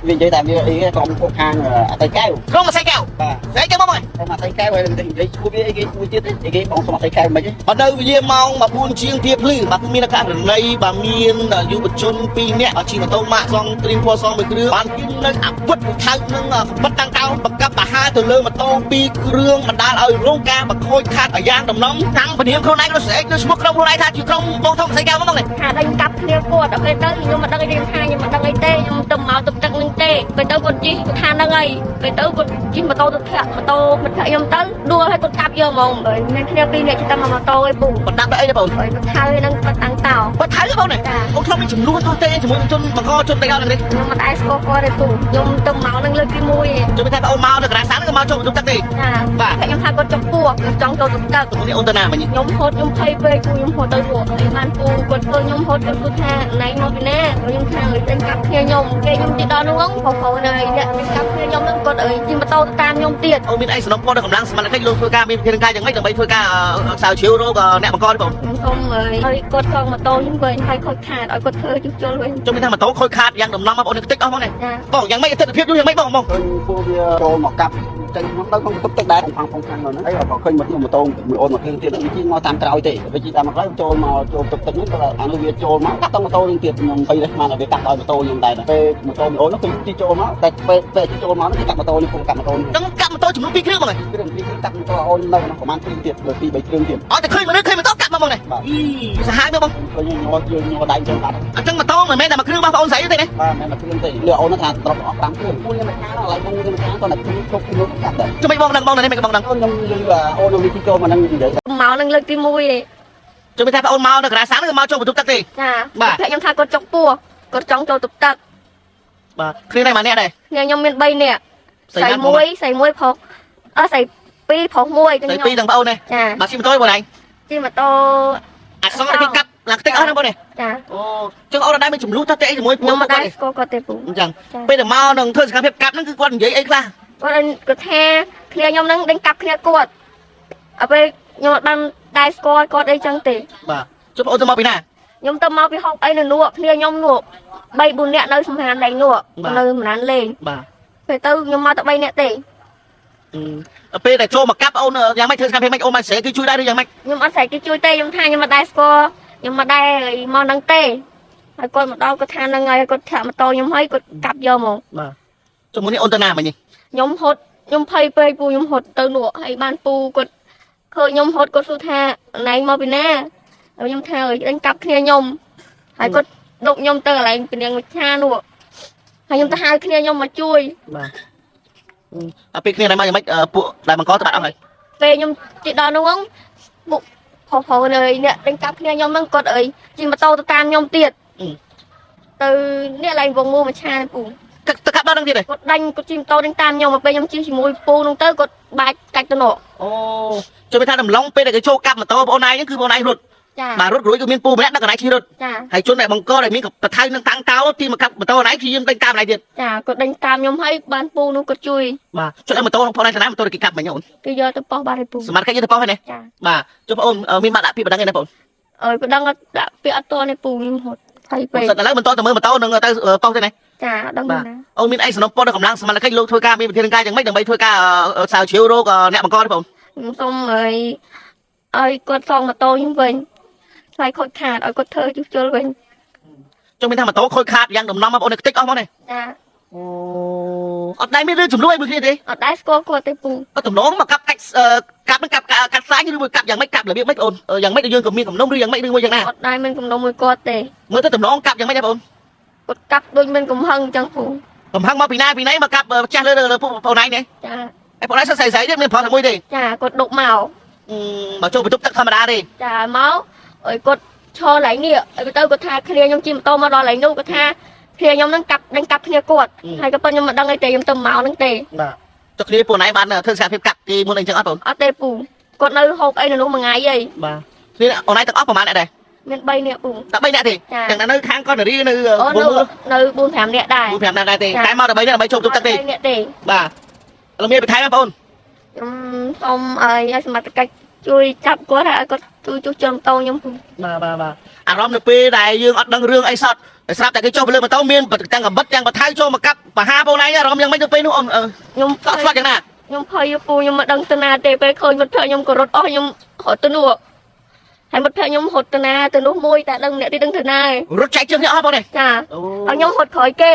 vì vậy tại vì ý còn một hàng tay keo không mà say kẹo đấy chứ bông ơi không mà tay keo thì cô biết cái tiết ấy cái còn không mà tay keo mấy chứ ở đâu vì mong mà buôn chiêng thiệp lư mà cũng miên cả ở đây bà miên là du bật chôn pi nè ở chỉ mà tàu mạ xong tiền qua xong mấy cái bàn kinh nơi áp vứt thay nâng bắt tăng cao bậc cấp bà hai từ lơ mà tàu pi rương mà đa ở rong ca mà khôi khát ở giang đồng nóng thắng phần hiểm không này nó sẽ nó smoke không này tha chịu không bông thông say kẹo bông này hà đánh cặp kia của đó cái tới nhưng mà đang đi hai nhưng mà đang ấy tê nhưng tầm máu tầm tắc lên tê cái tới con chi than đang ấy cái tới con chi mà tôi thiệt mà tôi mình phải nhom tới đua hay con cặp vô mong rồi nên khi pin này chúng ta mà tôi ấy bù còn đang đợi đấy bông rồi nó thay đang tăng tàu bắt thái bông này ông không bị chủng luôn thôi tê chỉ muốn chôn mà co chôn tay cao này nhưng mà đại sco coi đây bù nhom tầm máu đang lên cái mũi cho mình thấy ông mau được ráng sáng cái mau trộn chúng ta đi và phải nhom thay con chọc cua trong tôi tụt tật cái ôn tân nào mà nhỉ nhom hốt nhom thay về cua nhom hốt tới ruộng cái man cua con tôi nhom hốt con cua tha này mau bị nè rồi nhom thay người đánh cặp kia nhom cái nhom chỉ đó đúng không khẩu này đánh cặp kia nhom đang con ấy nhưng mà tôi tam nhom tiền ông biết anh nó có đượcកម្លាំងស្មានតែលោកធ្វើការមានវិធានការយ៉ាងម៉េចដើម្បីធ្វើការសាវជ្រាវរកអ្នកបង្កទេបងខ្ញុំហើយគាត់ខំម៉ូតូខ្ញុំវិញហើយគាត់ខាតឲ្យគាត់ធ្វើជួលវិញជុំមានថាម៉ូតូខូចខាតយ៉ាងដំណំបងប្អូនតិចអស់បងនេះបងយ៉ាងម៉េចអតិថិភាពយូរយ៉ាងម៉េចបងបងឃើញពួកវាចូលមកកាប់ចេញមកដល់ក្នុងទឹកទឹកដែរផងខាងនោះហើយក៏ឃើញមកម៉ូតូមួយអូនមកគ្រឿងទៀតវាជិះមកតាមក្រោយទេវាជិះតាមមកក្រោយចូលមកចូលទឹកទឹកនេះក៏អានោះវាចូលមកកាត់ដល់ម៉ូតូនឹងទៀតខ្ញុំភ័យដែរស្មានតែវាកាត់ដល់ម៉ូតូខ្ញុំដែរពេលម៉ូតូមួយអូននោះគឺជិះចូលមកតែពេលជិះចូលមកនោះគឺកាត់ម៉ូតូនេះពុំកាត់ម៉ូតូនេះនឹងកាត់ម៉ូតូចំនួន2គ្រឿងបងហើយគ្រឿងពីរកាត់ម៉ូតូអូននៅក្នុងប្រហែលគ្រឿងទៀតលើ2 3គ្រឿងទៀតអត់តែឃើញមនុស្សឃើញម៉ូតូកាត់មកបងនេះអីសាហាវមើលបងឃើញញ័រដៃចូលបាត់អញ្ចឹងម៉ូតូមិនមែនតែមួយគ្រឿងបងប្អូនស្រីទេណាបាទមិនមែនគ្រឿងទេលើអូនថាត្រប់អស់5គ្រឿងមួយមិនខានឡើយខ្ញុំមិនខានតើតែគ្រឿងគ្រប់គ្រឿងកាត់ដែរជុំមិនបងដឹងបងនេះមិនបងដឹងខ្ញុំនិយាយអូននឹងទីចូលមកនឹងនិយាយមកនឹងលើកទី1ទេជុំមិនថាបងអូនមកនៅកណ្ដាលសាំងគឺមកចូលបន្ទប់ទឹកទេចាបាទខ្ញុំថាគាត់ចុកពោះគាត់ចង់ចូលទឹកទឹកបាទគ្នានេះមកអ្នកដែរខ្ញុំមាន3នាក់ស្រីមួយប្រុសស្រី2ប្រុស1ទាំង2ទាំងបងអូននេះចាបាទជិះម៉ូតូបងឯងជិះម៉ូតូអសគេកាត់ឡើងតិចអស់ហ្នឹងបងនេះចាអូចឹងអូនដែរមានចំនួនថាទេជាមួយខ្ញុំមិនដែរស្គាល់គាត់ទេពូអញ្ចឹងពេលតែមកនឹងធ្វើសកម្មភាពកាប់ហ្នឹងគឺគាត់និយាយអីខ្លះគាត់ថាគ្នាខ្ញុំនឹងដេញកាប់គ្នាគាត់អពេលខ្ញុំបានដែរស្គាល់គាត់អីចឹងទេបាទជុំអូនទៅមកពីណាខ្ញុំទៅមកពីហុកអីនៅនោះគ្នាខ្ញុំនោះ3 4នាក់នៅសំហានលេងនោះនៅសំហានលេងបាទពេលទៅខ្ញុំមកតែ3នាក់ទេពេលតែចូលមកកាប់អូនយ៉ាងម៉េចធ្វើសកម្មភាពម៉េចអូនមកស្រែគឺជួយដែរឬយ៉ាងម៉េចខ្ញុំអត់ស្រែគេជួយទេខ្ញុំថាខ្ញុំមិនដែរស្គាល់ខ្ញុំមិនដែរមកនឹងទេហើយគាត់មកដល់គាត់ថានឹងហើយគាត់ថាម៉ូតូខ្ញុំហើយគាត់កាប់យកមកបាទចុះមុននេះអូនទៅណាមិញខ្ញុំហត់ខ្ញុំភ័យពេកពូខ្ញុំហត់ទៅនោះហើយបានពូគាត់ឃើញខ្ញុំហត់គាត់សួរថាណែមកពីណាហើយខ្ញុំថាអញកាប់គ្នាខ្ញុំហើយគាត់ដុកខ្ញុំទៅកន្លែងពនាងវិឆានោះហើយខ្ញុំទៅហៅគ្នាខ្ញុំមកជួយបាទពេលគ្នាដែរមកយ៉ាងម៉េចពួកដែលបង្កទៅបាត់អស់ហើយពេលខ្ញុំជិះដល់នោះពួកផុសនៅអ្នកដេញកាប់គ្នាខ្ញុំហ្នឹងគាត់អីជិះម៉ូតូទៅតាមខ្ញុំទៀតទៅនេះឡើងវងមួមួយឆាពូទៅកាប់ដល់នឹងទៀតគាត់ដាញ់គាត់ជិះម៉ូតូដេញតាមខ្ញុំមកពេលខ្ញុំជិះជាមួយពូនោះទៅគាត់បាច់កាច់ទៅនោះអូជួយថាដំឡុងពេលដែលគេចូលកាប់ម៉ូតូបងអូនឯងហ្នឹងគឺបងអូនឯងរត់បាទរត់រួចគឺមានពូម្នាក់ដឹកកន្លែងជិះរត់ហើយជនដែលបង្កដែលមានបថៅនឹងតាំងតោទីមកកាប់ម៉ូតូឯងគឺយើងដេញតាមកន្លែងទៀតចាគាត់ដេញតាមខ្ញុំហើយបានពូនោះគាត់ជួយបាទចុះឲ្យម៉ូតូផងឯងម៉ូតូគេកាប់មិញអូនគេយកទៅប៉ោះបានឲ្យពូសមត្ថកិច្ចយកទៅប៉ោះហ្នឹងចាបាទចុះបងអូនមានបាក់ដាក់ពាក្យបណ្ដឹងឯណាបងអើយបណ្ដឹងដាក់ពាក្យអត់តនេះពូខ្ញុំហត់ហើយពេលសិតឥឡូវបន្តទៅមើលម៉ូតូនឹងទៅប៉ោះទេណាចាដឹងណាអូនមានអីសំណពតដល់កម្លាំងសមត្ថកិច្ចលោកធ្វើការមានវិធានការយ៉ាងម៉េចដើម្បីធ្វើការសាវជ្រាវរកអ្នកបង្កទេបងខ្ញុំសូមឲ្យគាត់សងម៉ូតូខ្ញុំវិញថ្លៃខូចខាតឲ្យគាត់ធ្វើជួសជុលវិញចុះមានថាម៉ូតូខូចខាតយ៉ាងដំណំបងប្អូនតិចអស់មកនេះចាអូអត់ដែរមានរឿងចំនួនអីមួយគ្នាទេអត់ដែរស្គាល់គាត់ទេពូអត់តំណងមកកាប់កាប់នឹងកាប់កាត់ខ្លាញ់ឬមួយកាប់យ៉ាងម៉េចកាប់របៀបម៉េចបងយ៉ាងម៉េចយើងក៏មានកំណុំឬយ៉ាងម៉េចឬមួយយ៉ាងណាអត់ដែរមានកំណុំមួយគាត់ទេមើលទៅតំណងកាប់យ៉ាងម៉េចដែរបងគាត់កាប់ដូចមានកំហឹងអញ្ចឹងពូកំហឹងមកពីណាមកកាប់ចាស់លើពួកបងឯងនេះចាឯបងឯងស្រីស្រីទៀតមានប្រុសតែមួយទេចាគាត់ដុកមកចូលបន្ទប់ទឹកធម្មតាទេចាមកអើយគាត់ឈរឡើងនេះទៅគាត់ថាគ្នាខ្ញុំជិះម៉ូតូមកដល់ឡើងនោះគាត់ថាគ្នាខ្ញុំនឹងកាប់ដេញកាប់គ្នាគាត់ហើយក៏ប៉ុន្តែខ្ញុំមិនដឹងអីទេខ្ញុំទៅមកហ្នឹងទេបាទចុះគ្នាពួកណៃបានធ្វើសកម្មភាពកាប់ទីមុនអីចឹងអត់បងអត់ទេពូគាត់នៅហូបអីនៅនោះមួយថ្ងៃអីបាទគ្នាអូនឯងទាំងអស់ប្រហែលអ្នកដែរមាន3នាក់ពូតែ3នាក់ទេទាំងនៅខាងកនរីនៅនៅ4 5នាក់ដែរ4 5នាក់ដែរទេតែមក13នាក់ដើម្បីចូលបន្ទប់ទឹកទេបាទឥឡូវមានបន្ថែមបងប្អូនខ្ញុំសូមឲ្យសមត្ថកិច្ចជួយចាប់គាត់ឲ្យគាត់ ជួយជួសជុលម៉ូតូខ្ញុំពូ បាទអារម្មណ៍នៅពេលដែលយើងអត់ដឹងរឿងអីសោះតែស្រាប់តែគេចុះទៅលើម៉ូតូមានទាំងកបិតទាំងបថៅចូលមកកាប់បហាបងឯងអារម្មណ៍យ៉ាងម៉េចទៅពេលនោះអូន ខ្ញុំ តោះស្វាត់យ៉ាងណា ខ្ញុំភ័យពូខ្ញុំមិនដឹងទៅណាទេពេលឃើញមិត្តភក្តិខ្ញុំក៏រត់អស់ខ្ញុំរត់ទៅនោះហើយមិត្តភក្តិខ្ញុំរត់ទៅណាទៅនោះមួយតែដឹងអ្នកទីដឹងទៅណា រត់ចែកជើងនេះអស់បងនេះ ចា អូ ហើយខ្ញុំរត់ក្រោយគេ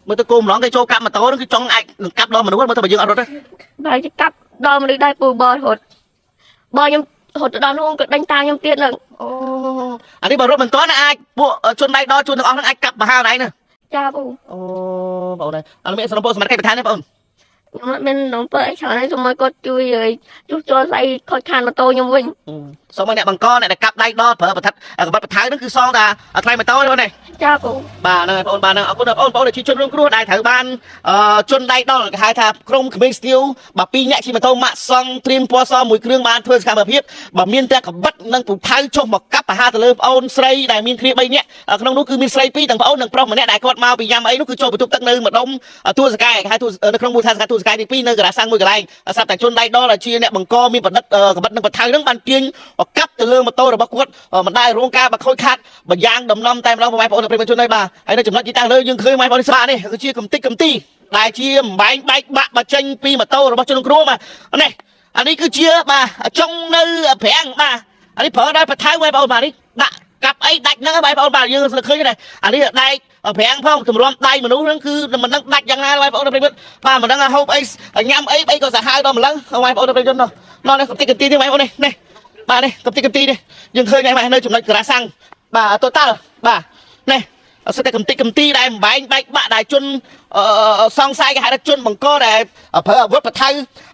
មើលទៅគោម្លងគេចូលកាប់ម៉ូតូនឹងគឺចង់អាចនឹងកាប់ដល់មនុស្សមើលទៅបើយើងអត់រត់ទេ ហើយគេកាប់ដល់មនុស្សដែរពូបរត់ខ្ញុំរត់ទៅដល់នោះក៏ដេញតាមខ្ញុំទៀតនឹង អូអានេះបើរត់មិនទាន់អាចពួកជនដៃដល់ជនទាំងអស់នឹងអាចកាប់បហាណៃណា ចាពូ អូបងនេះអត់មានសំណពសមត្ថកិច្ចបន្ថែមទេបង ខ្ញុំអត់មាននំពើអីច្រើនហើយសូមឲ្យគាត់ជួយជួសជុលស្អីខូចខាតម៉ូតូខ្ញុំវិញ សូមឲ្យអ្នកបង្កអ្នកដែលកាប់ដៃដល់ប្រើបថិតកបិតបថៅនឹងគឺសងតាថ្លៃម៉ូតូទេបងនេះ ចាពូ បាទហ្នឹងហើយបងបាទហ្នឹងអរគុណបងប្អូនដែលជាជនរងគ្រោះដែលត្រូវបានជនដៃដល់គេហៅថាក្រុមក្មេងស្ទាវបើ2នាក់ជិះម៉ូតូម៉ាក់សង់ត្រៀមពណ៌សមួយគ្រឿងបានធ្វើសកម្មភាពបើមានតែកបិតនិងពូថៅចុះមកកាប់បហាទៅលើប្អូនស្រីដែលមានគ្នា3នាក់ក្នុងនោះគឺមានស្រី2ទាំងប្អូននិងប្រុសម្នាក់ដែលគាត់មកពីយ៉ាំអីនោះគឺចូលបន្ទប់ទឹកនៅម្ដុំទួសកាយគេហៅទួនៅក្នុងមូលដ្ឋានសង្កាត់ទួសកាយទី2នៅការាសាំងមួយកន្លែងស្រាប់តែជនដៃដល់ដែលជាអ្នកបង្កមានបណ្ឌិតកបិតនិងបថៅហ្នឹងបានទាញកាប់ទៅលើម៉ូតូរបស់គាត់មិនដែលរងការបាក់ខូចខាតបើយ៉ាងដំណំតែម្ដងបងប្អូនប្រិយមិត្តជនហើយបាទហើយនៅចំណុចទីតាំងលើយើងឃើញបងប្អូនស្រានេះគឺជាកំតិចកំទីដែលជាអំបែងបែកបាក់បញ្ចេញពីម៉ូតូរបស់ជនរងគ្រោះបាទនេះអានេះគឺជាបាទចុងនៅប្រាំងបាទអានេះប្រើដោយបថៅបងប្អូនបាទនេះដាក់កាប់អីដាច់ហ្នឹងបងប្អូនបាទយើងឃើញទេអានេះដែកប្រាំងផងទម្រាំដៃមនុស្សហ្នឹងគឺមិនដឹងដាច់យ៉ាងណាបងប្អូនប្រិយមិត្តបាទមិនដឹងហូបអីញ៉ាំអីក៏សាហាវដល់ម្លឹងបងប្អូនប្រិយមិត្តនោះកំតិចកំទីនេះបងប្អូននេះបាទនេះកំតិចកំទីនេះយើងឃើញហើយនៅចំណុចក្រាសាំងបាទតូតាល់បាទនេះសិតតែកំតិចកំទីដែលបំបែងបែកបាក់ដែលជនសង្ស័យគេហៅថាជនបង្កដែលប្រើអាវុធបថៅ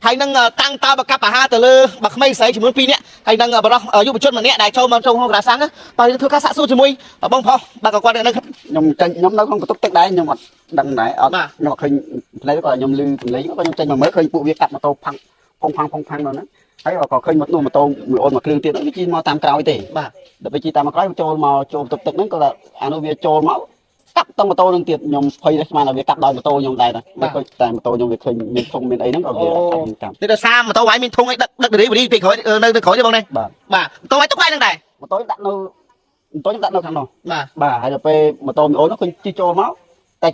ហើយនឹងតាំងតើបកាប់អាហារទៅលើបើក្មេងស្រីចំនួន2នាក់ហើយនឹងបរិសុយុវជនម្នាក់ដែលចូលមកក្នុងក្រាសាំងបាទយើងធ្វើការសាកសួរជាមួយបងប្រុសបាទក៏គាត់នៅខ្ញុំចេញខ្ញុំនៅក្នុងបន្ទប់ទឹកដែរខ្ញុំអត់ដឹងដែរអត់ខ្ញុំអត់ឃើញផ្លេក៏ខ្ញុំលឺសម្លេងក៏ខ្ញុំចេញមកមើលឃើញពួកវាកាត់ម៉ូតូផាំងនោះណាហើយក៏ឃើញម៉ូតូមួយអូនមួយគ្រឿងទៀតវាជិះមកតាមក្រោយទេបាទដល់វាជិះតាមក្រោយចូលមកចូលបន្ទប់ទឹកហ្នឹងក៏អានោះវាចូលមកកាប់តម៉ូតូនឹងទៀតខ្ញុំភ័យស្មានថាវាកាប់ដោយម៉ូតូខ្ញុំដែរណាតែម៉ូតូខ្ញុំវាឃើញមានធុងមានអីហ្នឹងក៏វាកាប់នេះដោយសារម៉ូតូវាយមានធុងអីដឹកដេរីពីក្រោយនៅក្រោយទេបងនេះបាទម៉ូតូវាយទុកឯហ្នឹងដែរម៉ូតូដាក់នៅដាក់នៅខាងនោះបាទបាទហើយដល់ពេលម៉ូតូមីអូននោះឃើញជិះចូលមកត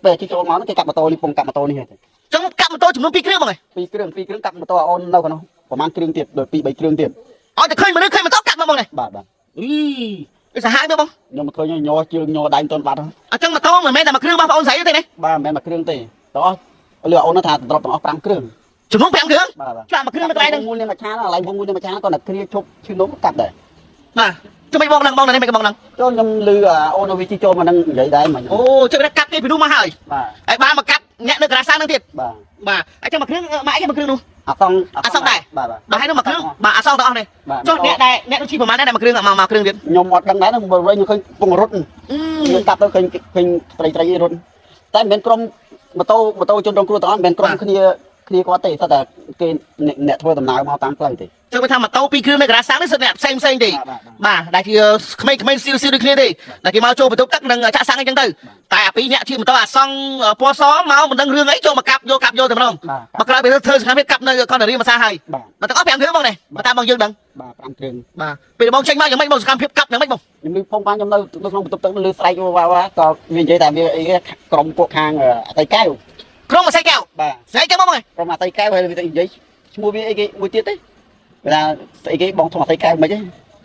ែពេលជិះចូលមកហ្នឹងគេកាប់ម៉ូតូនេះពងកាប់ម៉ូតូនេះហើយចឹងកាប់ម៉ូតូចំនួន2គ្រឿងបង2គ្រឿងកាប់ម៉ូតូអូននៅខាងនោះប្រហែលគ្រឿងទៀតដល់2 3គ្រឿងទៀតឲ្យតែឃើញមនុស្សឃើញម៉ូតូកាប់មកបងនេះបាទអីសាហាវទេបងខ្ញុំមិនឃើញញ័រជើងញ័រដៃមិនទាន់បាត់អញ្ចឹងម៉ូតូមិនមែនតែមួយគ្រឿងរបស់បងអូនស្រីទេនេះបាទមិនមែនមួយគ្រឿងទេតោះលឺអូនថាត្រប់ទាំងអស់5គ្រឿងចំនួន5គ្រឿងបាទឆ្លាក់មួយគ្រឿងនៅកន្លែងហ្នឹងមួយនេះមួយឆាកន្លែងមួយនេះមួយឆាក៏អ្នកគ្នាឈប់ឈឺនំកាត់ដែរបាទជុំមិនបងហ្នឹងបងនេះមិនបងហ្នឹងចូលខ្ញុំលឺអូននៅវិជីចូលមកហ្នឹងនិយាយដែរមិញអូជិះកាត់គេពីនោះមកហើយបាទហើយបានមកកាត់អ្នកនៅក្រាសាហ្នឹងទៀតបាទអញ្ចឹងមួយគ្រឿងមកអីមួយគ្រឿងនោះអសងដែរបាទដល់ហើយនោះមួយគ្រឿងបាទអសងទាំងអស់នេះចុះអ្នកនោះជីប្រហែលដែរមួយគ្រឿងមកគ្រឿងទៀតខ្ញុំអត់ដឹងដែរហ្នឹងបើវិញខ្ញុំឃើញពងរត់ខ្ញុំកាប់ទៅឃើញត្រីរត់តែមិនមែនក្រុមម៉ូតូជនរងគ្រោះទាំងអស់មិនមែនក្រុមគ្នាគាត់ទេតែគេអ្នកធ្វើដំណើរមកតាមផ្លូវទេចឹងគេថាម៉ូតូ2គ្រឿងនៅក្រាសាំងនេះសិតអ្នកផ្សេងទេបាទដែលជាក្មេងៗស៊ីដូចគ្នាទេដែលគេមកចូលបន្ទប់ទឹកនិងចាក់សាំងអីចឹងទៅតែអា2នាក់ជិះម៉ូតូអាសង់ពណ៌សមកមិនដឹងរឿងអីចូលមកកាប់យកតែម្ដងមកក្រោយពេលធ្វើសកម្មភាពកាប់នៅកណ្ដាលរៀមភាសាហើយបាទទាំងអស់5គ្រឿងបងនេះបើតាមបងយើងដឹងបាទ5គ្រឿងបាទពេលបងចេញមកយ៉ាងម៉េចបងសកម្មភាពកាប់យ៉ាងម៉េចបងខ្ញុំលឺផងខ្ញុំនៅក្នុងបន្ទប់ទឹកលឺស្រែកវ៉ាវ៉ាក៏វានិយាយថាវាអីក្រុមពួកខាងអតីកែវក្រុមអាស័យកែវបាទស្អីចឹងបងក្រុមអាស័យកែវហើយវានិយាយឈ្មោះវាអីគេមួយទៀតទេវាថាស្អីគេបងធំអាស័យកែវមិនទ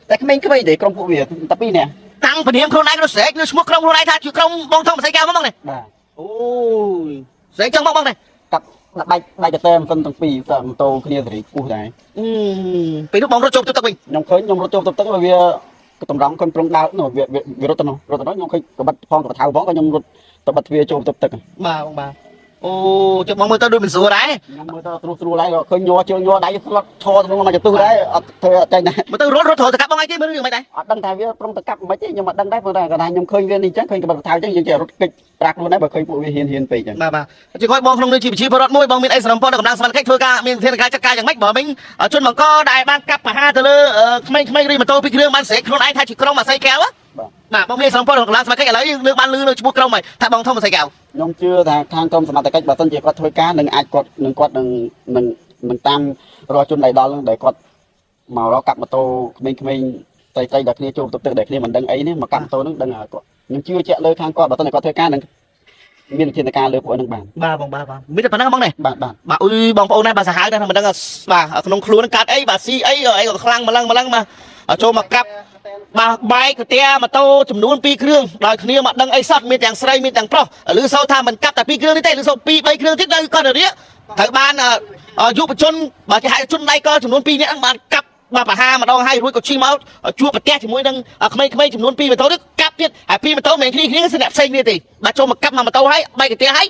េតែក្មេងទេក្រុមពួកវាតែ2នាក់តាំងពនាមខ្លួនឯងនោះស្រែកនៅឈ្មោះក្រុមខ្លួនឯងថាជាក្រុមបងធំអាស័យកែវហ្មងនេះបាទអូយស្រែកចឹងបងនេះកាប់ដាក់បែកកតែមិនទាំងពីរតែម៉ូតូគ្នាសេរីខ្ពស់ដែរពេលនោះបងរត់ចូលទឹកវិញខ្ញុំឃើញខ្ញុំរត់ចូលទឹកវាតម្រង់ខ្ញុំប្រងដើរនោះវារត់ទៅនោះខ្ញុំឃើញក្បិតផងក្បិតថៅផងក៏ខ្ញុំរត់ទៅបិទទ្វារចូលទឹកបាទបងបាទអូចុះបងមើលទៅដូចមិនស្រួលដែរខ្ញុំមើលទៅស្រួលដែរឃើញញ័រជើងញ័រដៃស្លុតឈរទៅមកចន្ទុះដែរអត់ធ្វើអត់ចាញ់ដែរមើលទៅរត់ត្រូវទៅកាប់បងអីគេមើលរឿងមិនដែរអត់ដឹងថាវាព្រមទៅកាប់មិនទេខ្ញុំអត់ដឹងដែរព្រោះតែគាត់ថាខ្ញុំឃើញវានេះចឹងឃើញក្បិតថៅចឹងយើងចេះរត់គេចប្រាក់ខ្លួនដែរបើឃើញពួកវាហ៊ានពេកចឹងបាទជួយគាត់បងក្នុងនាមជាប្រជាពលរដ្ឋមួយបងមានអីស្រមពលនៅកម្លាំងសមត្ថកិច្ចធ្វើការមានវិធានការចាត់ការយ៉ាងម៉េចបើមិញជនបង្កដែលបានកាប់បហាទៅលើក្មេងៗរីម៉ូតូ2គ្រឿងបានស្រែកខ្លួនឯងថាជាក្រុមអាស័យកែវបាទបងមានស្រមពលក្នុងកម្លាំងសមត្ថកិច្ចឥឡូវយើងលើកបានលឺនៅឈ្មោះក្រុមហើយថាបងធំអាស័យកែវខ្ញុំជឿថាខាងក្រុមសមត្ថកិច្ចបើសិនជាគាត់ធ្វើការនឹងអាចគាត់នឹងតាមរកជនដៃដល់ដែលគាត់ มารอกับมาโตไม่ใจดักนี่โจมตัวเด็กนี่มันดังไอ้นี่มากับโตนึงดังอ่ะก็ยังchưa chạyเลยข้างก็บัตรnày có thời gianมีเทศกาลเลยพวกนึงบ้าน bà biết được phần nào không này บ้าน bà ui bong bóng này bà xã hái đây mình đang bà ở nông khluôn nó cắt ấy bà si ấy rồi ấy còn lăng mà ở chỗ mà cặp bà bay cái tia mà tô chùm núi pi kêu đòi kia mà đang ấy sắt miền chẳng say miền chẳng pro ở lư sau tham mình cặp tại pi kêu đi tây lư sau pi bay kêu tiếp đây con ở đấy thằng ban giúp chôn bà cái hai chôn đây coi chùm núi pi nhá bà cặp bà ha mà đo hai đuôi có chi máu chua bật tia thì mũi đang không chùm núi pi mà tô đức cặp tiếp pi mà tô mình khi cái đẹp xanh đi thì bà cho mà cặp mà tô hay bay cái tia hay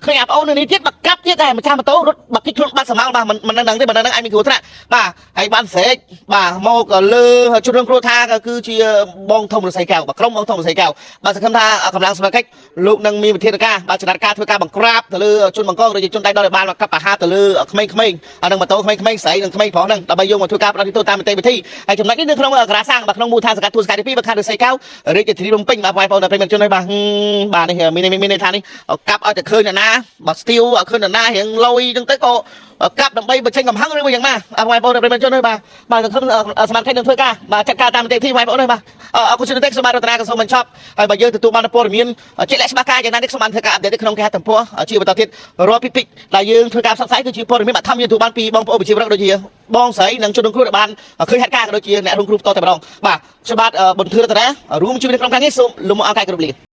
เคยอาบเอาในนี้ที่บักกับที่ได้มาชามาโต้รถบักที่เครื่องบ้านสมางบ้ามันดังที่มันดังไอ้มีกูท่าบ้าไอ้บ้านเสกบ้าโมก็เลือชุดเรื่องโครธาก็คือชีบองทงหรือใส่แก้วบักครมบองทงหรือใส่แก้วบ้านสังคมท่ากำลังสมาชิกลูกนังมีประเทศกาบ้านชนะกาทั่วกาบังกราบตะลือชุนบังก้องโดยชุนได้ดอยบ้านบักกับป่าฮาตะลือไม่อันนั้นมาโต้ไม่ใส่อันไม่พอนั่งตะใบยงมาทั่วกาเราที่ตัวตามไปเตะไปที่ไอ้จำนักนิดนึงขนมกระซังบักขนมมูทางสกัดตัวสกัดที่บักคาหรือใส่แก้วเรียกจะทีลงปิ้งมาไปพอแต่เป็นจนในบ้านนี่มีในทางนี้กับเอาแต่คืนนะบักสติลขึ้นหน้าเห็นลอยจนtới cô cặp đầm bay bật tranh cầm hăng rồi mà ngoài bộ đẹp bên cho nơi bà khôngสมาร์ทแค่เดินเพื่อก้าbàจัดการตามเต็มที่ไว้bộ nơi bàคุณชื่อเด็กสมาร์ทตราก็สมันชอบbàเยอะตัวมันโปรมีนเจเล็กสมาร์ทก้าอย่างนั้นเด็กสมาร์ทเพื่อก้าเด็กขนมแค่ตั้งพัวชีวประทิตรอพิกลายยืนเพื่อก้าสักไซคือชีวโปรมีนมาทำยืนตัวบ้านปีบองโปรชีวรักโดยเฉพาะบองใส่หนังชนดงครูบ้านเคยหัดก้าโดยเฉพาะแนวดงครูโตแต่บองbàชาวบ้านบนเทือกแต่ละรู้มันชีวิตในกรมการนี้สุ่มลุมเอาไก่กระดูก